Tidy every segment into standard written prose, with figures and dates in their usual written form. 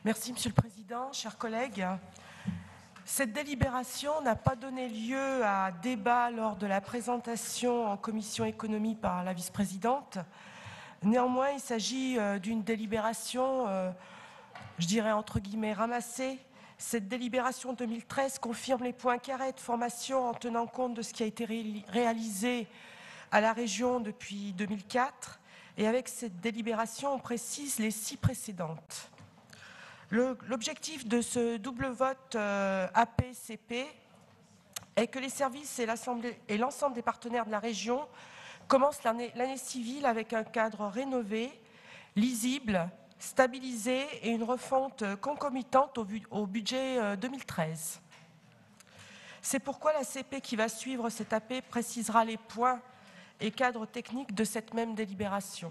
Merci, Monsieur le Président, chers collègues. Cette délibération n'a pas donné lieu à débat lors de la présentation en commission économie par la vice-présidente. Néanmoins, il s'agit d'une délibération, je dirais entre guillemets, ramassée. Cette délibération 2013 confirme les points carrés de formation en tenant compte de ce qui a été réalisé à la région depuis 2004. Et avec cette délibération, on précise les 6 précédentes. L'objectif de ce double vote AP-CP est que les services et l'ensemble des partenaires de la région commencent l'année civile avec un cadre rénové, lisible, stabilisé et une refonte concomitante au budget 2013. C'est pourquoi la CP qui va suivre cet AP précisera les points et cadres techniques de cette même délibération.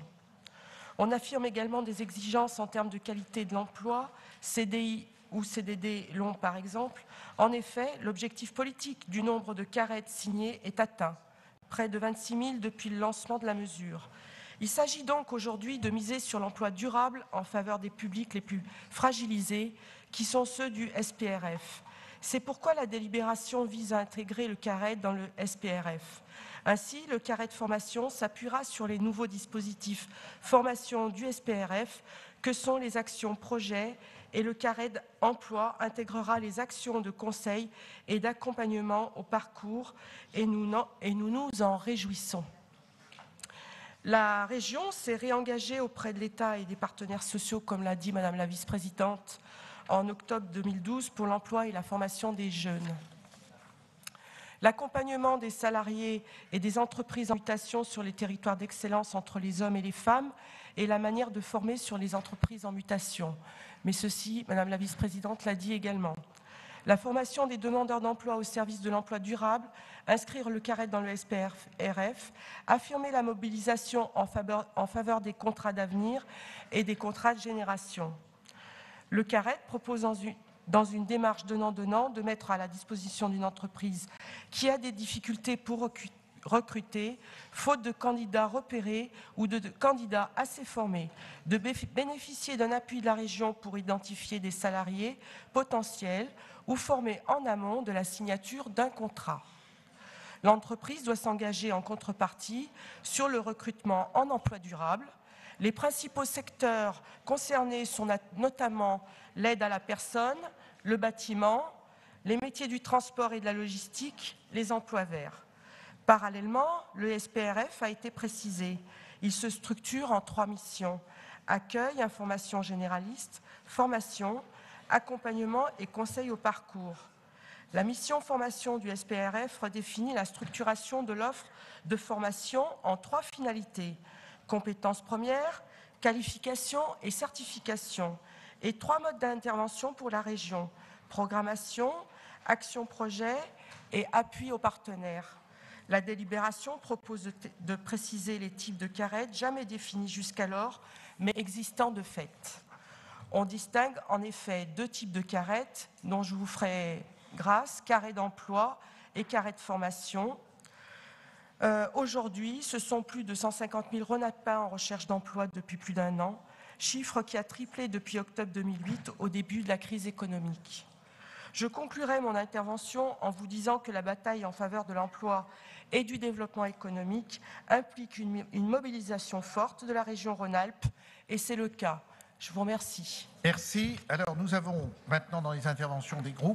On affirme également des exigences en termes de qualité de l'emploi, CDI ou CDD long par exemple. En effet, l'objectif politique du nombre de carrettes signées est atteint, près de 26 000 depuis le lancement de la mesure. Il s'agit donc aujourd'hui de miser sur l'emploi durable en faveur des publics les plus fragilisés, qui sont ceux du SPRF. C'est pourquoi la délibération vise à intégrer le carré dans le SPRF. Ainsi, le carré de formation s'appuiera sur les nouveaux dispositifs formation du SPRF, que sont les actions projets, et le carré d'emploi intégrera les actions de conseil et d'accompagnement au parcours, et nous nous en réjouissons. La région s'est réengagée auprès de l'État et des partenaires sociaux, comme l'a dit Madame la vice-présidente, en octobre 2012 pour l'emploi et la formation des jeunes. L'accompagnement des salariés et des entreprises en mutation sur les territoires d'excellence entre les hommes et les femmes et la manière de former sur les entreprises en mutation. Mais ceci, Madame la vice-présidente l'a dit également. La formation des demandeurs d'emploi au service de l'emploi durable, inscrire le carré dans le SPRF, affirmer la mobilisation en faveur des contrats d'avenir et des contrats de génération. Le carré propose dans une démarche donnant-donnant de mettre à la disposition d'une entreprise qui a des difficultés pour recruter, faute de candidats repérés ou de candidats assez formés, de bénéficier d'un appui de la région pour identifier des salariés potentiels ou formés en amont de la signature d'un contrat. L'entreprise doit s'engager en contrepartie sur le recrutement en emploi durable. Les principaux secteurs concernés sont notamment l'aide à la personne, le bâtiment, les métiers du transport et de la logistique, les emplois verts. Parallèlement, le SPRF a été précisé. Il se structure en 3 missions: accueil, information généraliste, formation, accompagnement et conseil au parcours. La mission formation du SPRF redéfinit la structuration de l'offre de formation en 3 finalités: compétences premières, qualification et certification, et 3 modes d'intervention pour la région: programmation, action projet et appui aux partenaires. La délibération propose de préciser les types de carrettes jamais définis jusqu'alors, mais existants de fait. On distingue en effet 2 types de carrettes dont je vous ferai grâce: carré d'emploi et carré de formation. Aujourd'hui, ce sont plus de 150 000 RENAPA en recherche d'emploi depuis plus d'1 an, chiffre qui a triplé depuis octobre 2008, au début de la crise économique. Je conclurai mon intervention en vous disant que la bataille en faveur de l'emploi et du développement économique implique une mobilisation forte de la région Rhône-Alpes, et c'est le cas. Je vous remercie. Merci. Alors, nous avons maintenant dans les interventions des groupes